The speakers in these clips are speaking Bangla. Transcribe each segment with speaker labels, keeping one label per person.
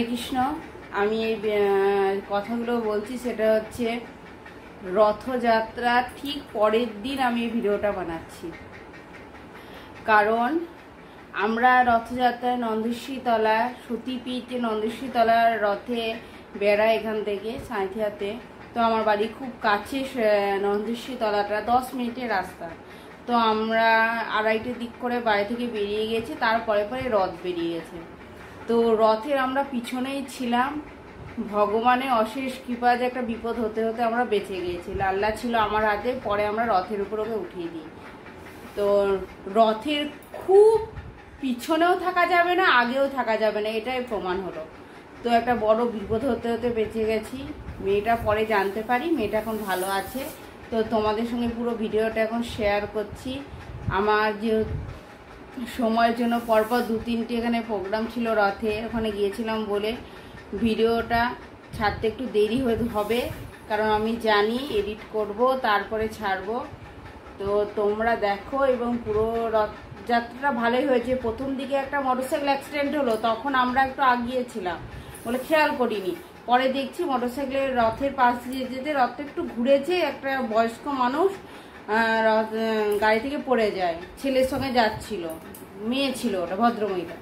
Speaker 1: হরে কৃষ্ণ। আমি এই কথাগুলো বলছি সেটা হচ্ছে রথযাত্রা ঠিক পরের দিন আমি এই ভিডিওটা বানাচ্ছি। কারণ আমরা রথযাত্রায় নন্দেশ্বরীতলা সতীপীঠ নন্দেশ্বরীতলার রথে বেড়াই এখান থেকে সাঁইথিয়াতে। তো আমার বাড়ি খুব কাছে নন্দেশ্বরীতলাটা 10 মিনিটের রাস্তা। তো আমরা 2:30 দিক করে বাড়ি থেকে বেরিয়ে গেছি, তারপরে পরে রথ বেরিয়ে গেছে। তো রথের আমরা পিছনেই ছিলাম। ভগবানের অশেষ কৃপা যে একটা বিপদ হতে হতে আমরা বেঁচে গিয়েছি। লাল্লা ছিল আমার হাতে, পরে আমরা রথের উপর ওকে উঠিয়ে দিই। তো রথের খুব পিছনেও থাকা যাবে না, আগেও থাকা যাবে না, এটাই প্রমাণ হলো। তো একটা বড় বিপদ হতে হতে বেঁচে গেছি। মেয়েটা পরে জানতে পারি মেয়েটা এখন ভালো আছে। তো তোমাদের সঙ্গে পুরো ভিডিওটা এখন শেয়ার করছি। আমার যে সময়ের জন্য পরপর 2-3টে এখানে প্রোগ্রাম ছিল রথে, ওখানে গিয়েছিলাম বলে ভিডিওটা ছাড়তে একটু দেরি হবে, কারণ আমি জানি এডিট করব তারপরে ছাড়বো। তো তোমরা দেখো। এবং পুরো রথযাত্রাটা ভালোই হয়েছে। প্রথম দিকে একটা মোটরসাইকেল অ্যাক্সিডেন্ট হলো, তখন আমরা একটু আগিয়েছিলাম বলে খেয়াল করিনি। পরে দেখছি মোটরসাইকেলের রথের পাশ দিয়ে যেতে রথটা একটু ঘুরেছে, একটা বয়স্ক মানুষ গাড়ি থেকে পড়ে যায়। ছেলের সঙ্গে যাচ্ছিল, মেয়ে ছিল, ওটা ভদ্রমহিলা।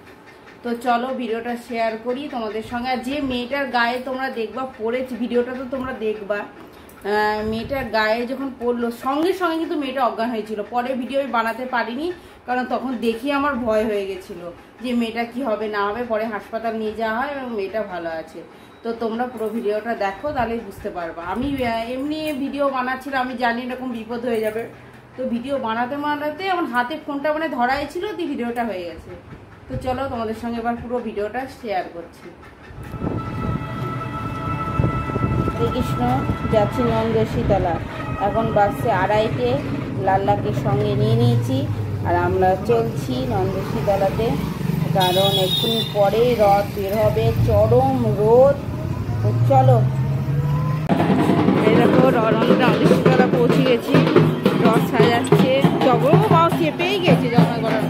Speaker 1: তো চলো ভিডিওটা শেয়ার করি তোমাদের সঙ্গে। আর যে মেয়েটার গায়ে তোমরা দেখবা পড়েছে, ভিডিওটা তো তোমরা দেখবা, মেয়েটার গায়ে যখন পড়লো সঙ্গে সঙ্গে কিন্তু মেয়েটা অজ্ঞান হয়েছিল। পরে ভিডিও বানাতে পারিনি, কারণ তখন দেখি আমার ভয় হয়ে গেছিলো যে মেয়েটা কি হবে না হবে। পরে হাসপাতাল নিয়ে যাওয়া হয় এবং মেয়েটা ভালো আছে। তো তোমরা পুরো ভিডিওটা দেখো, তাহলেই বুঝতে পারবা। আমি এমনি ভিডিও বানাচ্ছিলাম, আমি জানি এরকম বিপদ হয়ে যাবে। তো ভিডিও বানাতে বানাতে আমার হাতে ফোনটা ধরাই ছিল, তো ভিডিওটা হয়ে গেছে। তো চলো তোমাদের সঙ্গে এবার পুরো ভিডিওটা শেয়ার করছি। শ্রীকৃষ্ণ যাচ্ছি নন্দেশ্বরীতলা। এখন বাসে 2:30। লাল্লাকে সঙ্গে নিয়ে নিয়েছি আর আমরা চলছি নন্দেশ্বরীতলাতে, কারণ এক্ষুনি পরেই রথ বের হবে। চরম রোদ। তো চলো। এই দেখো নন্দেশ্বরীতলা পৌঁছে গেছি। রথ সাজাচ্ছে, জগো বাও চেপেই গেছে জমা করার।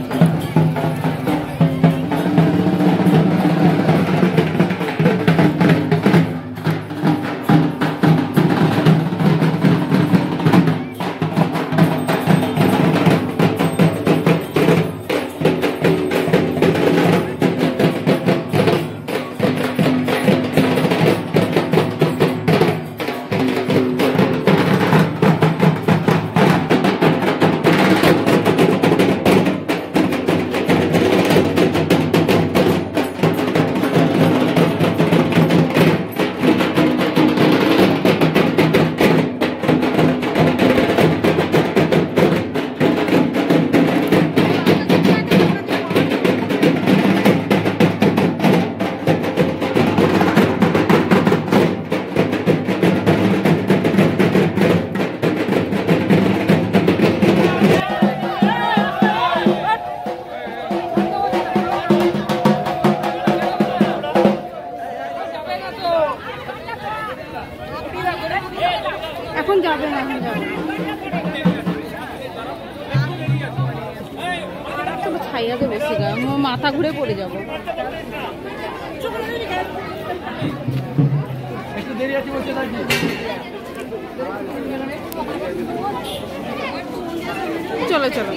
Speaker 1: এখন যাবে না, এখন যাবে না। ছাইয়াতে বসে গা, মাথা ঘুরে পড়ে যাবো। চলো চলো।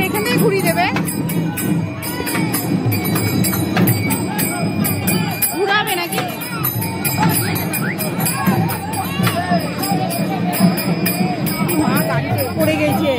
Speaker 1: এখান থেকে ঘুরিয়ে দেবে, ঘুরাবে নাকি? মা গাড়িতে পড়ে গেছে।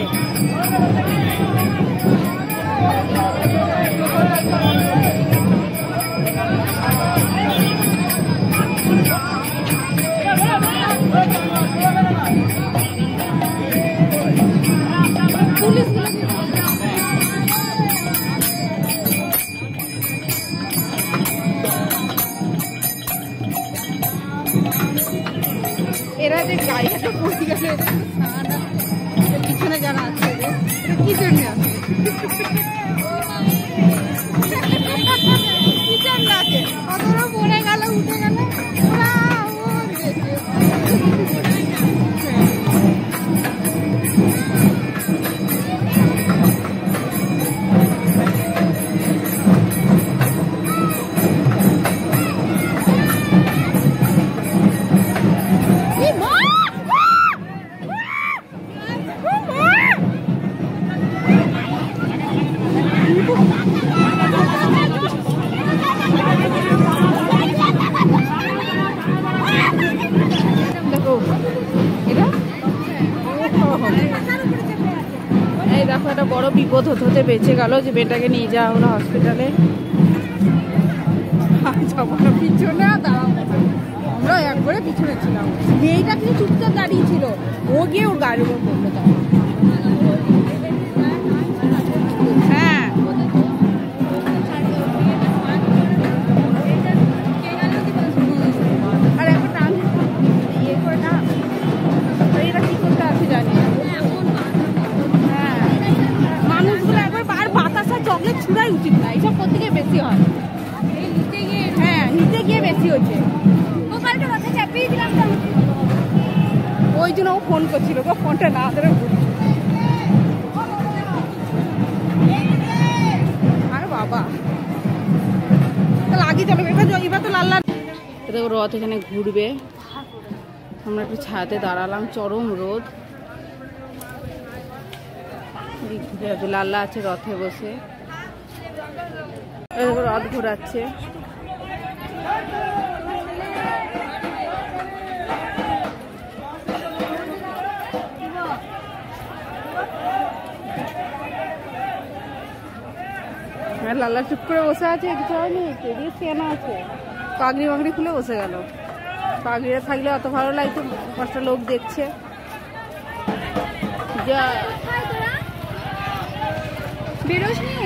Speaker 1: এরা যে গাড়িটা পড়ে গেল, পিছনে যারা আছে কি জন্য আছে, কি জন্য আছে, কতটা পড়ে গেল, উঠে গেল। এই দেখো, একটা বড় বিপদ হতে বেঁচে গেল যে মেয়েটাকে নিয়ে যাওয়া হলো হসপিটালে। পিছনে আমরা একবারে পিছনে ছিলাম, মেয়েটা কিন্তু চুপচাপ দাঁড়িয়ে ছিল, ও গিয়ে ওর গাড়ির উপর পড়লো। হ্যাঁ, আর এখন ইয়ে করে না, এটা কি করতে আছে জানি। হ্যাঁ, মানুষগুলো একবার আর বাতাসা চকলেট ছুড়াই উচিত না, এইসব করতে গিয়ে বেশি হয়। হ্যাঁ, নিচে গিয়ে বেশি হচ্ছে। ওই জন্য ও ফোন করছিল, ফোনটা না ধরে আর বাবা আগে চলো, এবার তো লাল লাল। দেখো রথ এখানে ঘুরবে, আমরা একটু ছায়াতে দাঁড়ালাম, চরম রোদ, লাল্লা আছে রথে বসে, রথ ঘোরাচ্ছে। লাল্লা চুপ করে বসে আছে, কিছু হয়নি, পেরিয়ে কেনা আছে, পাগড়ি মাগড়ি খুলে বসে গেল। পাগড়িটা থাকলে অত ভালো লাগতো, পাঁচটা লোক দেখছে। যা বেরোস নি,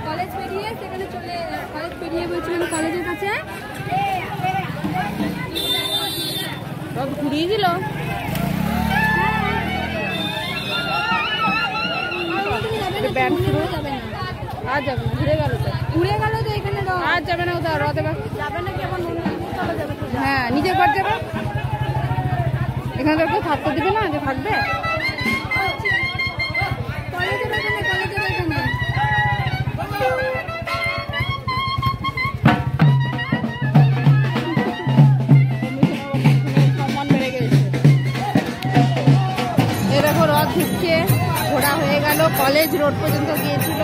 Speaker 2: কলেজ পেরিয়ে সেখানে চলে, কলেজ পেরিয়ে বলছিলাম কলেজের কাছে
Speaker 1: রথ ঘুরিয়ে দিল। ব্যান্ড শুরু আর যাবে না, ঘুরে গেল তো,
Speaker 2: এখানে
Speaker 1: আর যাবে না কোথাও, রথ এবার
Speaker 2: যাবে নাকি আবার যাবে।
Speaker 1: হ্যাঁ, নিজের ঘর যাবে, এখানে তো কেউ থাকতে দিবে না যে থাকবে। ঘোরা হয়ে গেল, কলেজ রোড পর্যন্ত গিয়েছিল,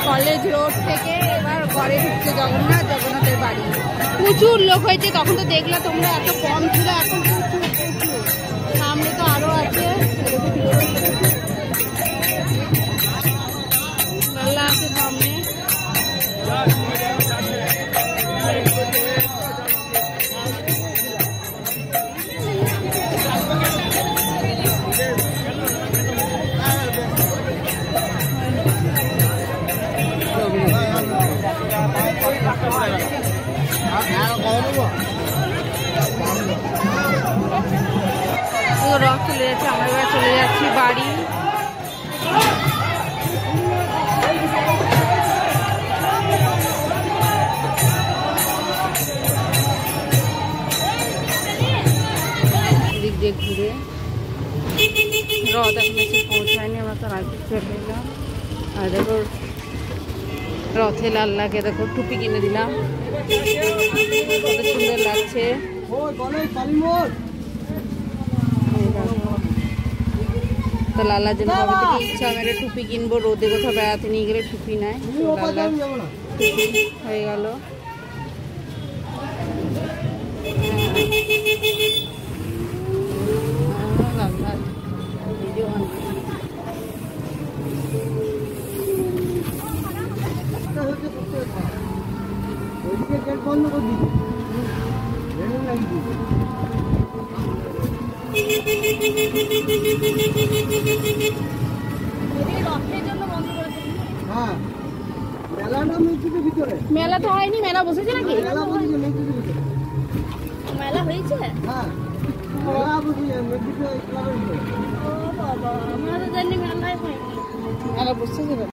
Speaker 1: কলেজ রোড থেকে এবার ঘরে ঢুকছে জগন্নাথের বাড়ি। প্রচুর লোক হয়েছে, তখন তো দেখলে তোমরা, এত কম ছিল, এখন প্রচুর সামনে তো আরো আছে, মেলা আছে সামনে। রথ এখন এসে পৌঁছায়নি, আমরা তো আগে চলে এলাম। আর দেখো রথে লাল্লাকে দেখো টুপি কিনে দিলাম, কত সুন্দর লাগছে। তো লাল্লার জন্য কবে থেকে ইচ্ছা আমি একটা টুপি কিনবো, রোদে কোথাও বেড়াতে নিয়ে গেলে টুপি নেয়। লাল্লার টুপি হয়ে গেল। লাল্লার ভিডিও মেলা তো হয়নি, মেলা বসেছে নাকি?
Speaker 2: মেলা হয়েছে? আমরা তো জানি মেলায় হয়নি।
Speaker 1: মেলা বসেছে।